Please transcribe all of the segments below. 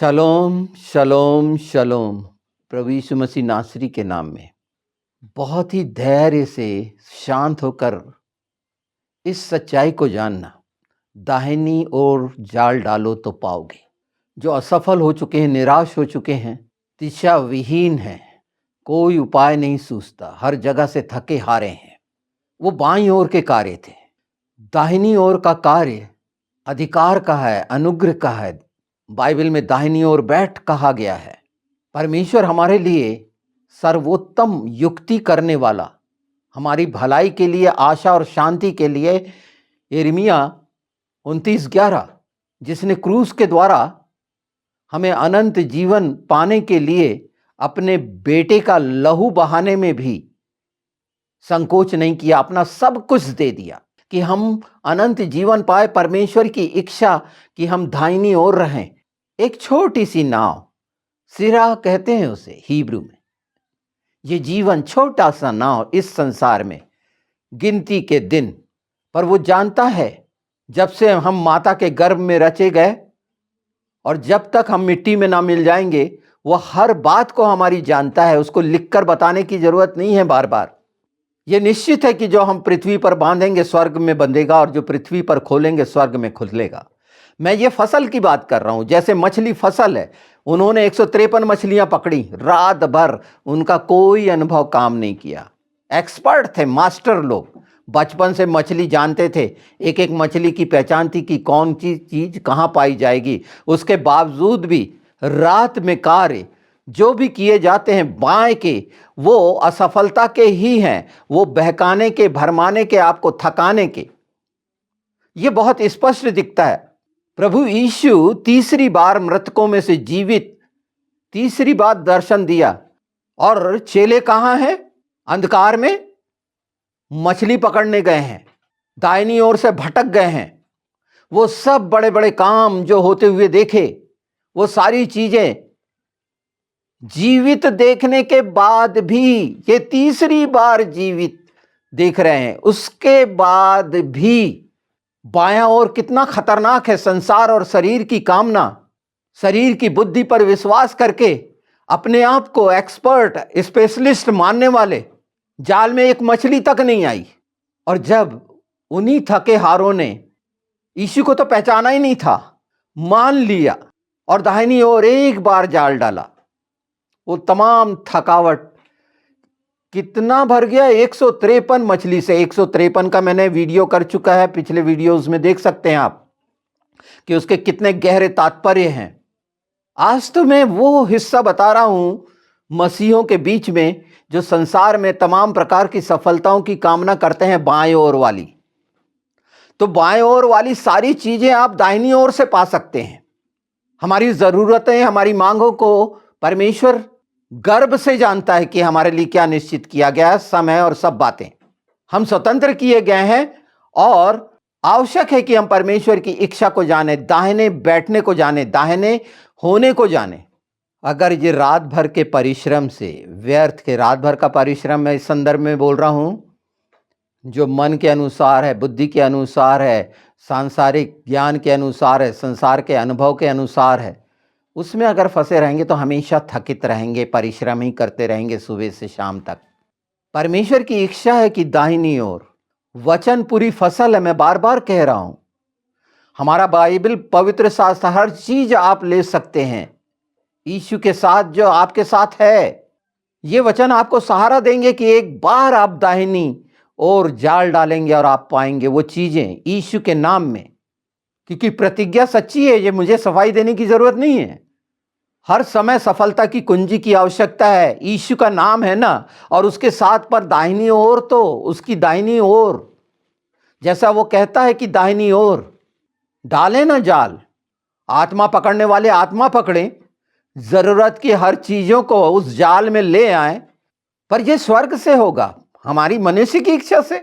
शलोम शलोम शलोम। प्रभु यीशु मसीह नासरी के नाम में बहुत ही धैर्य से शांत होकर इस सच्चाई को जानना, दाहिनी ओर जाल डालो तो पाओगे। जो असफल हो चुके हैं, निराश हो चुके हैं, दिशा विहीन हैं, कोई उपाय नहीं सूझता, हर जगह से थके हारे हैं, वो बाईं ओर के कार्य थे। दाहिनी ओर का कार्य अधिकार का है, अनुग्रह का है। बाइबल में दाहिनी ओर बैठ कहा गया है। परमेश्वर हमारे लिए सर्वोत्तम युक्ति करने वाला, हमारी भलाई के लिए, आशा और शांति के लिए, यिर्मयाह 29:11, जिसने क्रूस के द्वारा हमें अनंत जीवन पाने के लिए अपने बेटे का लहू बहाने में भी संकोच नहीं किया, अपना सब कुछ दे दिया कि हम अनंत जीवन पाए। परमेश्वर की इच्छा कि हम दाहिनी ओर रहें। एक छोटी सी नाव, सिरा कहते हैं उसे हिब्रू में। ये जीवन छोटा सा नाव इस संसार में, गिनती के दिन, पर वो जानता है जब से हम माता के गर्भ में रचे गए और जब तक हम मिट्टी में ना मिल जाएंगे, वो हर बात को हमारी जानता है। उसको लिखकर बताने की जरूरत नहीं है बार बार। ये निश्चित है कि जो हम पृथ्वी पर बांधेंगे स्वर्ग में बंधेगा, और जो पृथ्वी पर खोलेंगे स्वर्ग में खुलेगा। मैं ये फसल की बात कर रहा हूं। जैसे मछली फसल है, उन्होंने 153 मछलियां पकड़ी, रात भर उनका कोई अनुभव काम नहीं किया। एक्सपर्ट थे, मास्टर लोग, बचपन से मछली जानते थे, एक एक मछली की पहचान थी कि कौन सी चीज कहां पाई जाएगी। उसके बावजूद भी रात में कार्य जो भी किए जाते हैं बाएं के, वो असफलता के ही हैं, वो बहकाने के, भरमाने के, आपको थकाने के। ये बहुत स्पष्ट दिखता है। प्रभु यीशु तीसरी बार मृतकों में से जीवित, तीसरी बार दर्शन दिया, और चेले कहां हैं? अंधकार में मछली पकड़ने गए हैं, दाहिनी ओर से भटक गए हैं। वो सब बड़े बड़े काम जो होते हुए देखे, वो सारी चीजें जीवित देखने के बाद भी, ये तीसरी बार जीवित देख रहे हैं, उसके बाद भी बायां ओर कितना खतरनाक है। संसार और शरीर की कामना, शरीर की बुद्धि पर विश्वास करके अपने आप को एक्सपर्ट, स्पेशलिस्ट मानने वाले, जाल में एक मछली तक नहीं आई। और जब उन्हीं थके हारों ने यीशु को तो पहचाना ही नहीं था, मान लिया और दाहिनी ओर एक बार जाल डाला, वो तमाम थकावट कितना भर गया? 153 मछली से। 153 का मैंने वीडियो कर चुका है, पिछले वीडियोस में देख सकते हैं आप कि उसके कितने गहरे तात्पर्य हैं। आज तो मैं वो हिस्सा बता रहा हूं मसीहों के बीच में जो संसार में तमाम प्रकार की सफलताओं की कामना करते हैं बाएं ओर वाली। तो बाएं ओर वाली सारी चीजें आप दाहिनी ओर से पा सकते हैं। हमारी जरूरतें, हमारी मांगों को परमेश्वर गर्भ से जानता है कि हमारे लिए क्या निश्चित किया गया है। समय और सब बातें हम स्वतंत्र किए गए हैं, और आवश्यक है कि हम परमेश्वर की इच्छा को जाने, दाहिने बैठने को जाने, दाहिने होने को जाने। अगर ये रात भर के परिश्रम से, व्यर्थ के रात भर का परिश्रम मैं इस संदर्भ में बोल रहा हूं, जो मन के अनुसार है, बुद्धि के अनुसार है, सांसारिक ज्ञान के अनुसार है, संसार के अनुभव के अनुसार है, उसमें अगर फंसे रहेंगे तो हमेशा थकित रहेंगे, परिश्रम ही करते रहेंगे सुबह से शाम तक। परमेश्वर की इच्छा है कि दाहिनी ओर वचन पूरी फसल है। मैं बार बार कह रहा हूं, हमारा बाइबल, पवित्र शास्त्र, हर चीज आप ले सकते हैं यीशु के साथ जो आपके साथ है। ये वचन आपको सहारा देंगे कि एक बार आप दाहिनी ओर जाल डालेंगे और आप पाएंगे वो चीजें यीशु के नाम में, क्योंकि प्रतिज्ञा सच्ची है। ये मुझे सफाई देने की जरूरत नहीं है। हर समय सफलता की कुंजी की आवश्यकता है, यीशु का नाम है ना, और उसके साथ पर दाहिनी ओर, तो उसकी दाहिनी ओर, जैसा वो कहता है कि दाहिनी ओर डाले ना जाल। आत्मा पकड़ने वाले आत्मा पकड़ें, जरूरत की हर चीजों को उस जाल में ले आए, पर यह स्वर्ग से होगा, हमारी मनुष्य की इच्छा से।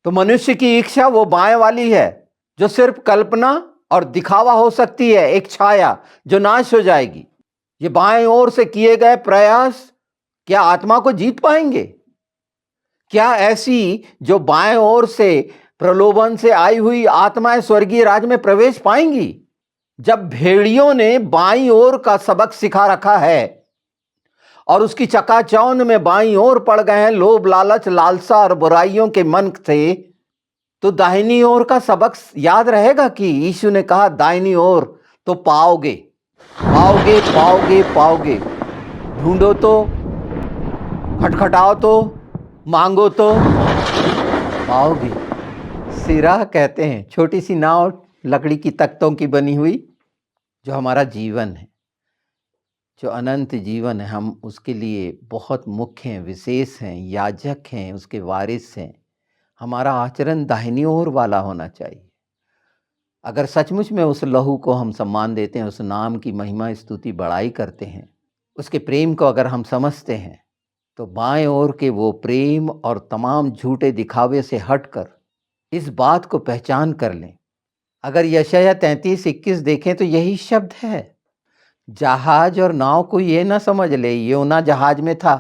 तो मनुष्य की इच्छा वो बाएं वाली है, जो सिर्फ कल्पना और दिखावा हो सकती है, एक छाया जो नाश हो जाएगी। ये बाएं ओर से किए गए प्रयास क्या आत्मा को जीत पाएंगे? क्या ऐसी जो बाएं ओर से प्रलोभन से आई हुई आत्माएं स्वर्गीय राज में प्रवेश पाएंगी? जब भेड़ियों ने बाईं ओर का सबक सिखा रखा है और उसकी चकाचौंध में बाईं ओर पड़ गए हैं लोभ, लालच, लालसा और बुराइयों के मन से, तो दाहिनी ओर का सबक याद रहेगा कि यीशु ने कहा दाहिनी ओर तो पाओगे, पाओगे, पाओगे, पाओगे, ढूंढो तो, खटखटाओ तो, मांगो तो पाओगे। सिराह कहते हैं छोटी सी नाव लकड़ी की तख्तों की बनी हुई, जो हमारा जीवन है, जो अनंत जीवन है, हम उसके लिए बहुत मुख्य हैं, विशेष हैं, याजक हैं, उसके वारिस हैं। हमारा आचरण दाहिनी ओर वाला होना चाहिए। अगर सचमुच में उस लहू को हम सम्मान देते हैं, उस नाम की महिमा, स्तुति, बड़ाई करते हैं, उसके प्रेम को अगर हम समझते हैं, तो बाएं ओर के वो प्रेम और तमाम झूठे दिखावे से हटकर इस बात को पहचान कर लें। अगर यशायाह 33:21 देखें तो यही शब्द है। जहाज और नाव को ये ना समझ ले योना जहाज में था।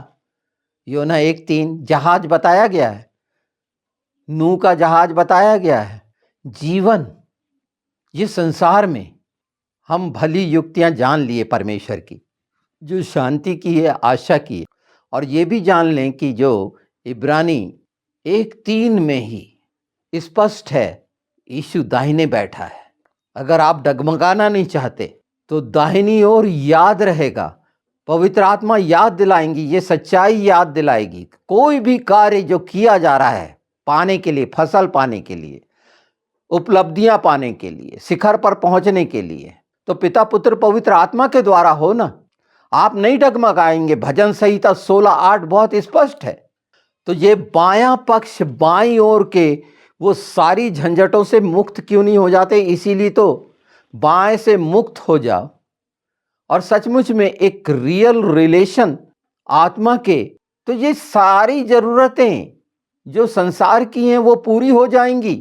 योना 1:3 जहाज बताया गया है, नूह का जहाज बताया गया है। जीवन, ये संसार में हम भली युक्तियां जान लिए परमेश्वर की, जो शांति की है, आशा की है, और ये भी जान लें कि जो इब्रानी 1:3 में ही स्पष्ट है, यीशु दाहिने बैठा है। अगर आप डगमगाना नहीं चाहते तो दाहिनी ओर याद रहेगा, पवित्र आत्मा याद दिलाएंगी, ये सच्चाई याद दिलाएगी। कोई भी कार्य जो किया जा रहा है पाने के लिए, फसल पाने के लिए, उपलब्धियां पाने के लिए, शिखर पर पहुंचने के लिए, तो पिता, पुत्र, पवित्र आत्मा के द्वारा हो ना। आप नहीं डगमगाएंगे। भजन संहिता 16:8 बहुत स्पष्ट है। तो ये बायां पक्ष, बाईं ओर के वो सारी झंझटों से मुक्त क्यों नहीं हो जाते? इसीलिए तो बाएं से मुक्त हो जाओ और सचमुच में एक रियल रिलेशन आत्मा के, तो ये सारी जरूरतें जो संसार की हैं वो पूरी हो जाएंगी,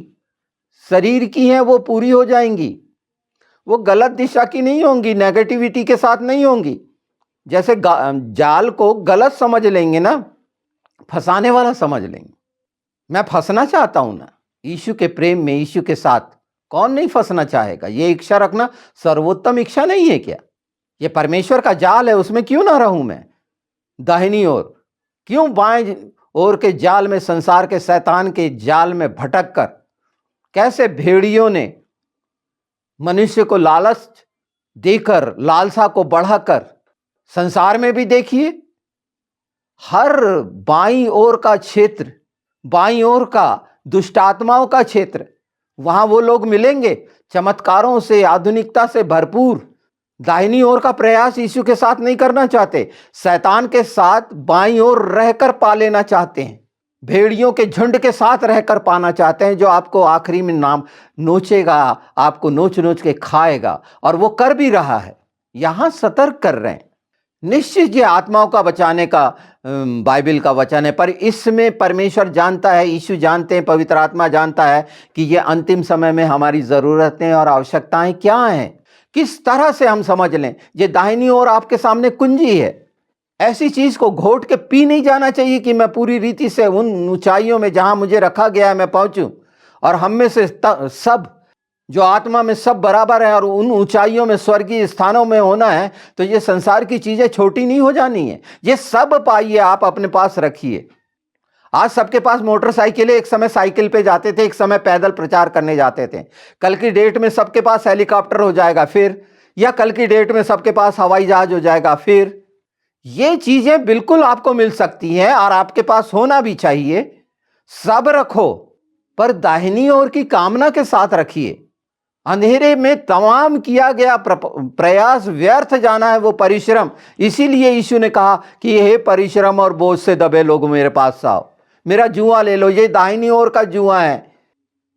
शरीर की हैं वो पूरी हो जाएंगी। वो गलत दिशा की नहीं होंगी, नेगेटिविटी के साथ नहीं होंगी। जैसे जाल को गलत समझ लेंगे ना, फंसाने वाला समझ लेंगे। मैं फंसना चाहता हूं ना, यीशु के प्रेम में, यीशु के साथ कौन नहीं फंसना चाहेगा? ये इच्छा रखना सर्वोत्तम इच्छा नहीं है क्या? ये परमेश्वर का जाल है, उसमें क्यों ना रहूं मैं? दाहिनी ओर क्यों, बाएं ओर के जाल में, संसार के शैतान के जाल में भटक कर, कैसे भेड़ियों ने मनुष्य को लालच देकर, लालसा को बढ़ाकर, संसार में भी देखिए हर बाईं ओर का क्षेत्र, बाईं ओर का दुष्टात्माओं का क्षेत्र, वहां वो लोग मिलेंगे चमत्कारों से, आधुनिकता से भरपूर। दाहिनी ओर का प्रयास यीशु के साथ नहीं करना चाहते, शैतान के साथ बाईं ओर रहकर पा लेना चाहते हैं, भेड़ियों के झुंड के साथ रहकर पाना चाहते हैं, जो आपको आखिरी में नाम नोचेगा, आपको नोच नोच के खाएगा। और वो कर भी रहा है। यहां सतर्क कर रहे हैं। निश्चित ये आत्माओं का बचाने का बाइबल का वचन है, पर इसमें परमेश्वर जानता है, यीशु जानते हैं, पवित्र आत्मा जानता है कि ये अंतिम समय में हमारी ज़रूरतें और आवश्यकताएं क्या हैं, किस तरह से हम समझ लें। ये दाहिनी ओर आपके सामने कुंजी है। ऐसी चीज को घोट के पी नहीं जाना चाहिए कि मैं पूरी रीति से उन ऊंचाइयों में जहां मुझे रखा गया है मैं पहुंचूं, और हम में से सब जो आत्मा में सब बराबर है और उन ऊंचाइयों में, स्वर्गीय स्थानों में होना है। तो ये संसार की चीजें छोटी नहीं हो जानी है, ये सब पाइए, आप अपने पास रखिए। आज सबके पास मोटरसाइकिल है, एक समय साइकिल पे जाते थे, एक समय पैदल प्रचार करने जाते थे। कल की डेट में सबके पास हेलीकॉप्टर हो जाएगा फिर, या कल की डेट में सबके पास हवाई जहाज हो जाएगा फिर। ये चीजें बिल्कुल आपको मिल सकती हैं और आपके पास होना भी चाहिए। सब रखो, पर दाहिनी ओर की कामना के साथ रखिए। अंधेरे में तमाम किया गया प्रयास व्यर्थ जाना है, वो परिश्रम। इसीलिए यीशु ने कहा कि हे परिश्रम और बोझ से दबे लोग मेरे पास आओ, मेरा जुआ ले लो। ये दाहिनी ओर का जुआ है।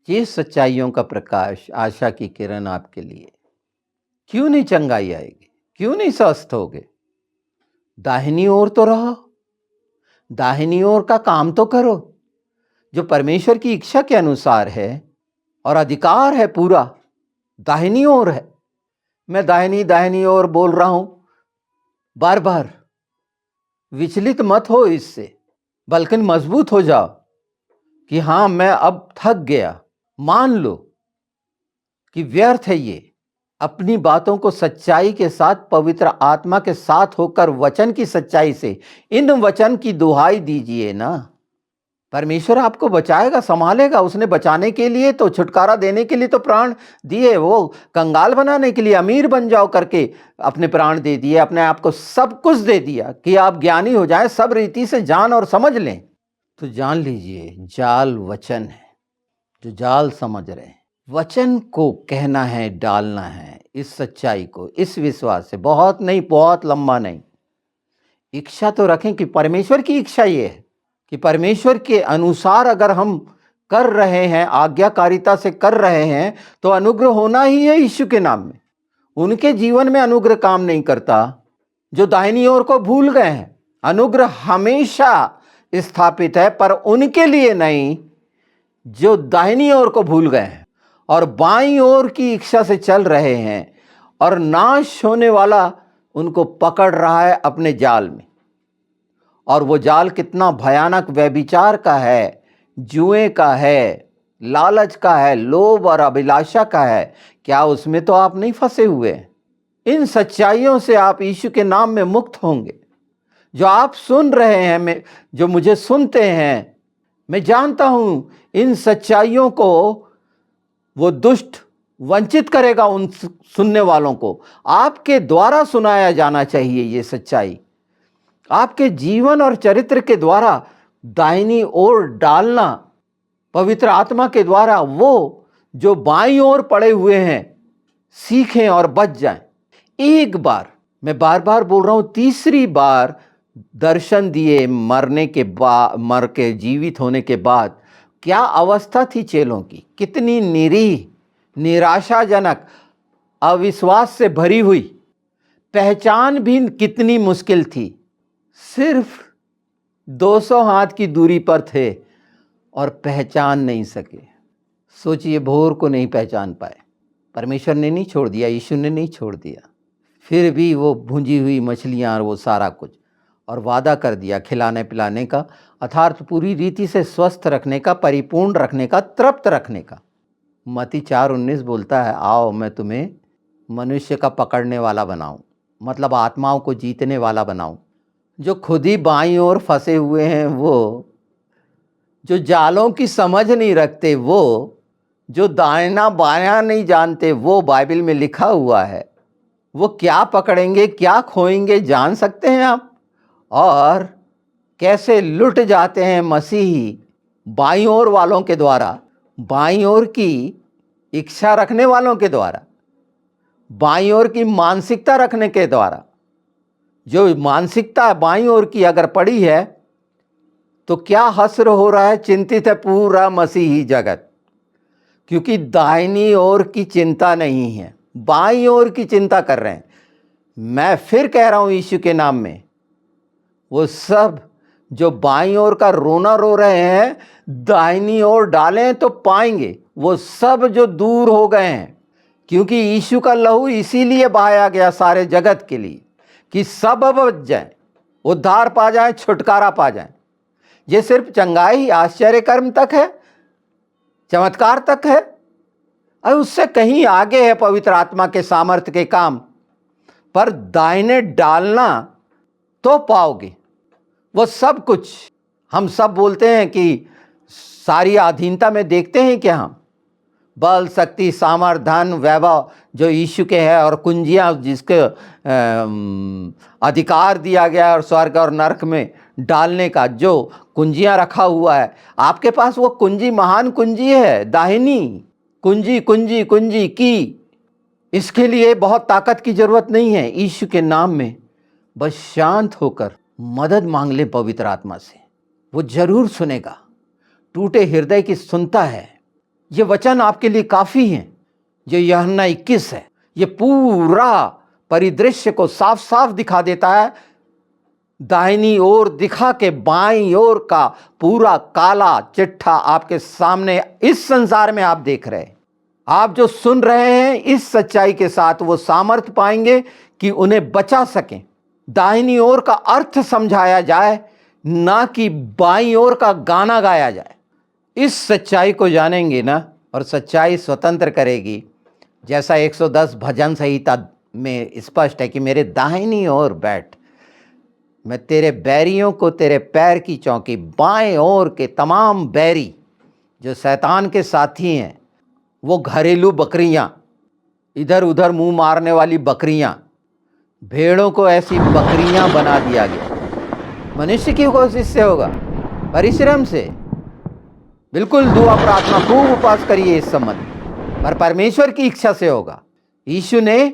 ये सच्चाइयों का प्रकाश, आशा की किरण आपके लिए। क्यों नहीं चंगाई आएगी? क्यों नहीं स्वस्थ होगे? दाहिनी ओर तो रहो, दाहिनी ओर का काम तो करो, जो परमेश्वर की इच्छा के अनुसार है और अधिकार है पूरा, दाहिनी ओर है। मैं दाहिनी ओर बोल रहा हूं बार बार। विचलित मत हो इससे, बल्कि मजबूत हो जाओ कि हां, मैं अब थक गया। मान लो कि व्यर्थ है ये, अपनी बातों को सच्चाई के साथ, पवित्र आत्मा के साथ होकर वचन की सच्चाई से इन वचन की दुहाई दीजिए ना। परमेश्वर आपको बचाएगा, संभालेगा। उसने बचाने के लिए तो, छुटकारा देने के लिए तो प्राण दिए। वो कंगाल बनाने के लिए अमीर बन जाओ करके अपने प्राण दे दिए, अपने आप को सब कुछ दे दिया कि आप ज्ञानी हो जाएं, सब रीति से जान और समझ लें। तो जान लीजिए, जाल वचन है। जो जाल समझ रहे हैं, वचन को कहना है, डालना है, इस सच्चाई को, इस विश्वास से। बहुत नहीं, बहुत लंबा नहीं। इच्छा तो रखें कि परमेश्वर की इच्छा ये है कि परमेश्वर के अनुसार अगर हम कर रहे हैं, आज्ञाकारिता से कर रहे हैं, तो अनुग्रह होना ही है यीशु के नाम में। उनके जीवन में अनुग्रह काम नहीं करता जो दाहिनी ओर को भूल गए हैं। अनुग्रह हमेशा स्थापित है, पर उनके लिए नहीं जो दाहिनी ओर को भूल गए हैं और बाईं ओर की इच्छा से चल रहे हैं, और नाश होने वाला उनको पकड़ रहा है अपने जाल में। और वो जाल कितना भयानक व्यभिचार का है, जुए का है, लालच का है, लोभ और अभिलाषा का है। क्या उसमें तो आप नहीं फंसे हुए? इन सच्चाइयों से आप यीशु के नाम में मुक्त होंगे। जो आप सुन रहे हैं, जो मुझे सुनते हैं, मैं जानता हूं इन सच्चाइयों को वो दुष्ट वंचित करेगा। उन सुनने वालों को आपके द्वारा सुनाया जाना चाहिए। ये सच्चाई आपके जीवन और चरित्र के द्वारा दाहिनी ओर डालना, पवित्र आत्मा के द्वारा। वो जो बाईं ओर पड़े हुए हैं सीखें और बच जाएं। एक बार, मैं बार बार बोल रहा हूं, तीसरी बार दर्शन दिए मर के जीवित होने के बाद क्या अवस्था थी चेलों की? कितनी निरीह, निराशाजनक, अविश्वास से भरी हुई। पहचान भी कितनी मुश्किल थी। सिर्फ 200 हाथ की दूरी पर थे और पहचान नहीं सके। सोचिए, भोर को नहीं पहचान पाए। परमेश्वर ने नहीं छोड़ दिया, यीशु ने नहीं छोड़ दिया। फिर भी वो भुंजी हुई मछलियां और वो सारा कुछ, और वादा कर दिया खिलाने पिलाने का, अर्थात पूरी रीति से स्वस्थ रखने का, परिपूर्ण रखने का, तृप्त रखने का। मत्ती 4:19 बोलता है, आओ मैं तुम्हें मनुष्य का पकड़ने वाला बनाऊं, मतलब आत्माओं को जीतने वाला बनाऊं। जो खुद ही बाईं ओर फंसे हुए हैं, वो जो जालों की समझ नहीं रखते, वो जो दाहिना बायां नहीं जानते, वो बाइबल में लिखा हुआ है। वो क्या पकड़ेंगे, क्या खोएंगे, जान सकते हैं आप? और कैसे लुट जाते हैं मसीही बाईं ओर वालों के द्वारा, बाईं ओर की इच्छा रखने वालों के द्वारा, बाईं ओर की मानसिकता रखने के द्वारा। जो मानसिकता बाईं ओर की अगर पड़ी है तो क्या हस्र हो रहा है? चिंतित है पूरा मसीही जगत, क्योंकि दाहिनी ओर की चिंता नहीं है, बाईं ओर की चिंता कर रहे हैं। मैं फिर कह रहा हूं यीशु के नाम में, वो सब जो बाईं ओर का रोना रो रहे हैं, दाहिनी ओर डालें तो पाएंगे। वो सब जो दूर हो गए हैं, क्योंकि यीशु का लहू इसीलिए बहाया गया सारे जगत के लिए कि सब बच जाएं, उद्धार पा जाएं, छुटकारा पा जाएं। ये सिर्फ चंगाई, आश्चर्य कर्म तक है, चमत्कार तक है, और उससे कहीं आगे है पवित्र आत्मा के सामर्थ्य के काम। पर दाहिने डालना तो पाओगे वो सब कुछ। हम सब बोलते हैं कि सारी अधीनता में देखते हैं क्या हम? बल, शक्ति, सामर्थ, धन, वैभव जो यीशु के है, और कुंजियां जिसके अधिकार दिया गया है, और स्वर्ग और नरक में डालने का जो कुंजियां रखा हुआ है, आपके पास वो कुंजी महान कुंजी है, दाहिनी कुंजी, कुंजी कुंजी की। इसके लिए बहुत ताकत की जरूरत नहीं है। यीशु के नाम में बस शांत होकर मदद मांग ले पवित्र आत्मा से, वो जरूर सुनेगा। टूटे हृदय की सुनता है। ये वचन आपके लिए काफी है। जो यूहन्ना 21 है, ये पूरा परिदृश्य को साफ साफ दिखा देता है। दाहिनी ओर दिखा के बाईं ओर का पूरा काला चिट्ठा आपके सामने इस संसार में आप देख रहे हैं। आप जो सुन रहे हैं, इस सच्चाई के साथ वो सामर्थ्य पाएंगे कि उन्हें बचा सकें। दाहिनी ओर का अर्थ समझाया जाए, ना कि बाईं ओर का गाना गाया जाए। इस सच्चाई को जानेंगे ना, और सच्चाई स्वतंत्र करेगी, जैसा 110 भजन संहिता में स्पष्ट है कि मेरे दाहिनी ओर बैठ, मैं तेरे बैरियों को तेरे पैर की चौकी। बाएं ओर के तमाम बैरी जो शैतान के साथी हैं, वो घरेलू बकरियां, इधर उधर मुंह मारने वाली बकरियां, भेड़ों को ऐसी बकरियां बना दिया गया। मनुष्य की कोशिश से होगा, परिश्रम से, बिल्कुल दुआ प्रार्थना खूब उपवास करिए इस संबंध, पर परमेश्वर की इच्छा से होगा। यीशु ने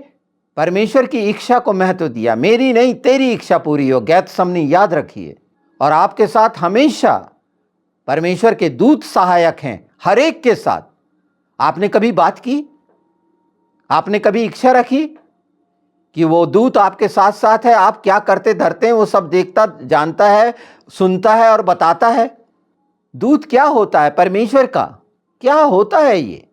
परमेश्वर की इच्छा को महत्व दिया, मेरी नहीं तेरी इच्छा पूरी हो। गैतसमनी याद रखिए। और आपके साथ हमेशा परमेश्वर के दूत सहायक हैं, हर एक के साथ। आपने कभी बात की, आपने कभी इच्छा रखी कि वो दूत आपके साथ साथ है, आप क्या करते धरते हैं वो सब देखता, जानता है, सुनता है और बताता है। दूत क्या होता है? परमेश्वर का क्या होता है ये?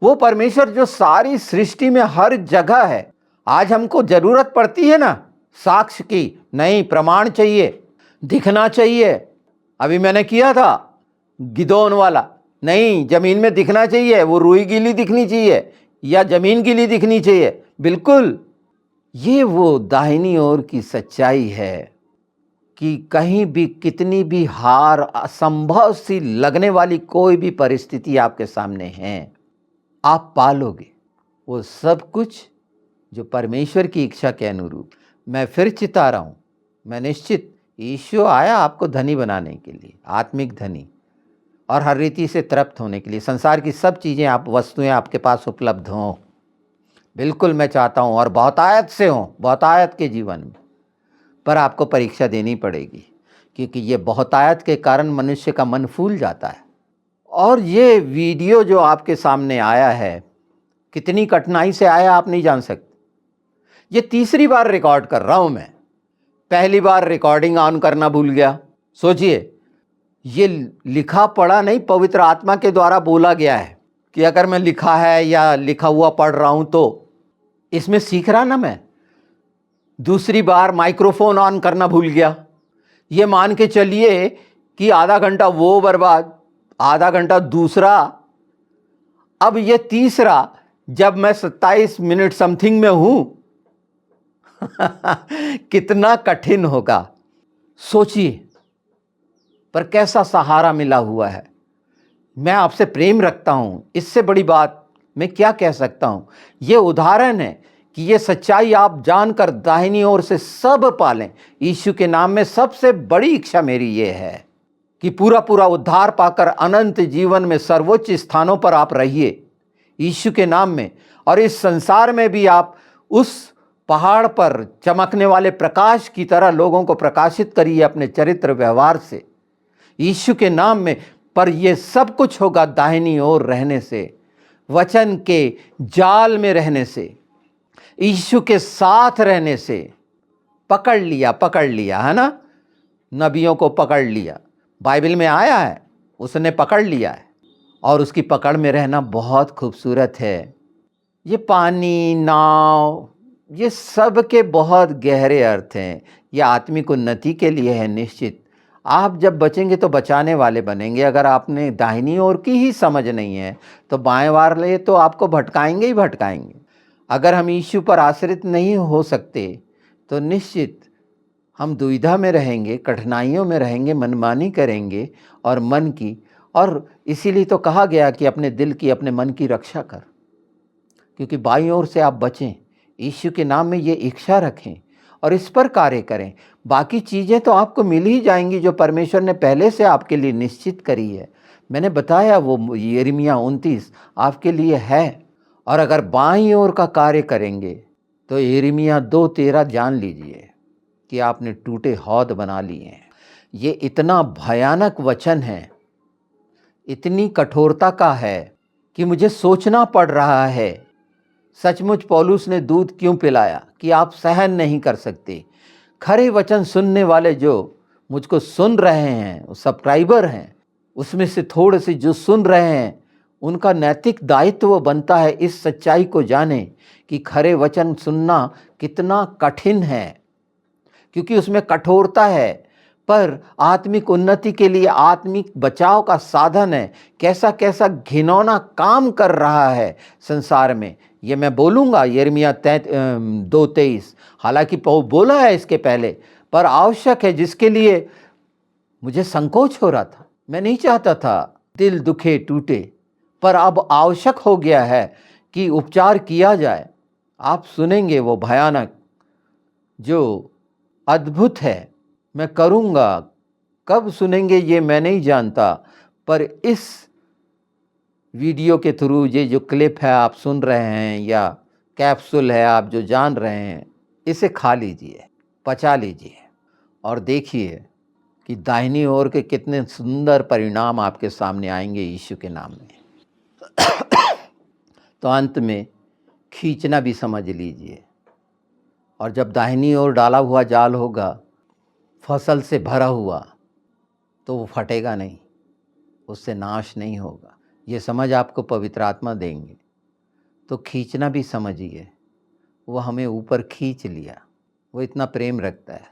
वो परमेश्वर जो सारी सृष्टि में हर जगह है। आज हमको जरूरत पड़ती है ना साक्ष्य की, नहीं प्रमाण चाहिए, दिखना चाहिए। अभी मैंने किया था गिदोन वाला, नहीं जमीन में दिखना चाहिए, वो रुई गीली दिखनी चाहिए या जमीन गीली दिखनी चाहिए। बिल्कुल, ये वो दाहिनी ओर की सच्चाई है कि कहीं भी कितनी भी हार, असंभव सी लगने वाली कोई भी परिस्थिति आपके सामने है, आप पालोगे वो सब कुछ जो परमेश्वर की इच्छा के अनुरूप। मैं फिर चिता रहा हूँ, मैं निश्चित, यीशु आया आपको धनी बनाने के लिए, आत्मिक धनी, और हर रीति से तृप्त होने के लिए। संसार की सब चीज़ें, आप वस्तुएं आपके पास उपलब्ध हों, बिल्कुल मैं चाहता हूँ, और बहुतायत से हों, बहुतायत के जीवन में। पर आपको परीक्षा देनी पड़ेगी, क्योंकि ये बहुतायत के कारण मनुष्य का मन फूल जाता है। और ये वीडियो जो आपके सामने आया है, कितनी कठिनाई से आया आप नहीं जान सकते। ये तीसरी बार रिकॉर्ड कर रहा हूं मैं। पहली बार रिकॉर्डिंग ऑन करना भूल गया। सोचिए, ये लिखा पढ़ा नहीं, पवित्र आत्मा के द्वारा बोला गया है कि अगर मैं लिखा है या लिखा हुआ पढ़ रहा हूं तो इसमें सीख रहा ना मैं। दूसरी बार माइक्रोफोन ऑन करना भूल गया। ये मान के चलिए कि आधा घंटा वो बर्बाद, आधा घंटा दूसरा, अब ये तीसरा, जब मैं 27 मिनट समथिंग में हूं। कितना कठिन होगा सोचिए, पर कैसा सहारा मिला हुआ है। मैं आपसे प्रेम रखता हूं, इससे बड़ी बात मैं क्या कह सकता हूं। यह उदाहरण है कि यह सच्चाई आप जानकर दाहिनी ओर से सब पालें। यीशु के नाम में सबसे बड़ी इच्छा मेरी यह है कि पूरा पूरा उद्धार पाकर अनंत जीवन में सर्वोच्च स्थानों पर आप रहिए यीशु के नाम में। और इस संसार में भी आप उस पहाड़ पर चमकने वाले प्रकाश की तरह लोगों को प्रकाशित करिए अपने चरित्र व्यवहार से यीशु के नाम में। पर यह सब कुछ होगा दाहिनी ओर रहने से, वचन के जाल में रहने से, यीशु के साथ रहने से। पकड़ लिया है ना, नबियों को पकड़ लिया, बाइबल में आया है, उसने पकड़ लिया है, और उसकी पकड़ में रहना बहुत खूबसूरत है। ये पानी, नाव, ये सब के बहुत गहरे अर्थ हैं। ये आत्मिक उन्नति के लिए है निश्चित। आप जब बचेंगे तो बचाने वाले बनेंगे। अगर आपने दाहिनी ओर की ही समझ नहीं है तो बाएं वाले तो आपको भटकाएंगे ही भटकाएंगे। अगर हम यीशु पर आश्रित नहीं हो सकते तो निश्चित हम दुविधा में रहेंगे, कठिनाइयों में रहेंगे, मनमानी करेंगे और मन की। और इसीलिए तो कहा गया कि अपने दिल की, अपने मन की रक्षा कर, क्योंकि बाईं ओर से आप बचें। यीशु के नाम में ये इच्छा रखें और इस पर कार्य करें। बाकी चीज़ें तो आपको मिल ही जाएंगी जो परमेश्वर ने पहले से आपके लिए निश्चित करी है। मैंने बताया वो यिर्मयाह 29 आपके लिए है। और अगर बाईं ओर का कार्य करेंगे तो यिर्मयाह 2:13 जान लीजिए कि आपने टूटे हौद बना लिए हैं। ये इतना भयानक वचन है, इतनी कठोरता का है कि मुझे सोचना पड़ रहा है। सचमुच पौलुस ने दूध क्यों पिलाया कि आप सहन नहीं कर सकते। खरे वचन सुनने वाले जो मुझको सुन रहे हैं, सब्सक्राइबर हैं, उसमें से थोड़े से जो सुन रहे हैं, उनका नैतिक दायित्व बनता है इस सच्चाई को जाने कि खरे वचन सुनना कितना कठिन है, क्योंकि उसमें कठोरता है, पर आत्मिक उन्नति के लिए, आत्मिक बचाव का साधन है। कैसा कैसा घिनौना काम कर रहा है संसार में, ये मैं बोलूँगा यिर्मयाह 2:23, हालांकि बोला है इसके पहले, पर आवश्यक है जिसके लिए मुझे संकोच हो रहा था। मैं नहीं चाहता था दिल दुखे टूटे, पर अब आवश्यक हो गया है कि उपचार किया जाए। आप सुनेंगे वो भयानक जो अद्भुत है, मैं करूँगा। कब सुनेंगे ये मैं नहीं जानता, पर इस वीडियो के थ्रू ये जो क्लिप है आप सुन रहे हैं या कैप्सूल है आप जो जान रहे हैं, इसे खा लीजिए, पचा लीजिए और देखिए कि दाहिनी ओर के कितने सुंदर परिणाम आपके सामने आएंगे यीशु के नाम में। तो अंत में खींचना भी समझ लीजिए, और जब दाहिनी ओर डाला हुआ जाल होगा फसल से भरा हुआ, तो वो फटेगा नहीं, उससे नाश नहीं होगा। ये समझ आपको पवित्र आत्मा देंगे। तो खींचना भी समझिए, वो हमें ऊपर खींच लिया। वो इतना प्रेम रखता है,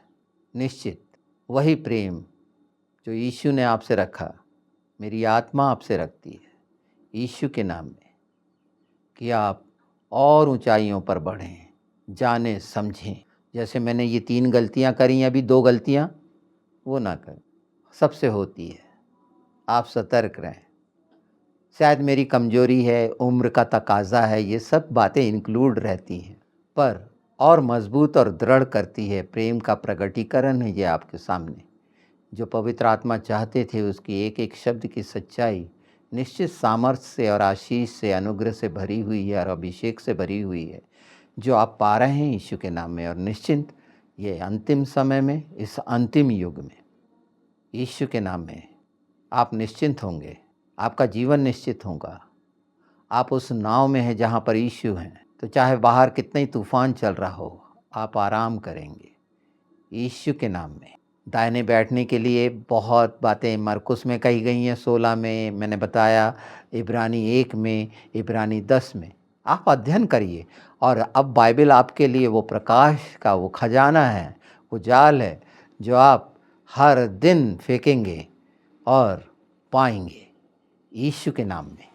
निश्चित वही प्रेम जो यीशु ने आपसे रखा, मेरी आत्मा आपसे रखती है यीशु के नाम में, कि आप और ऊंचाइयों पर बढ़ें, जाने समझें। जैसे मैंने ये 3 गलतियां करी, अभी 2 गलतियां वो ना करें, सबसे होती है। आप सतर्क रहें। शायद मेरी कमजोरी है, उम्र का तकाजा है, ये सब बातें इंक्लूड रहती हैं, पर और मजबूत और दृढ़ करती है प्रेम का प्रकटीकरण है ये आपके सामने। जो पवित्र आत्मा चाहते थे उसकी एक एक शब्द की सच्चाई निश्चित सामर्थ्य से और आशीष से, अनुग्रह से भरी हुई है और अभिषेक से भरी हुई है, जो आप पा रहे हैं यीशु के नाम में। और निश्चिंत ये अंतिम समय में, इस अंतिम युग में यीशु के नाम में आप निश्चिंत होंगे, आपका जीवन निश्चित होगा। आप उस नाव में हैं जहाँ पर यीशु हैं, तो चाहे बाहर कितना ही तूफान चल रहा हो, आप आराम करेंगे यीशु के नाम में। दाहिने बैठने के लिए बहुत बातें मरकुस में कही गई हैं, 16 में मैंने बताया, इब्रानी 1 में, इब्रानी 10 में। आप अध्ययन करिए, और अब बाइबल आपके लिए वो प्रकाश का वो खजाना है, वो जाल है जो आप हर दिन फेंकेंगे और पाएंगे यीशु के नाम में।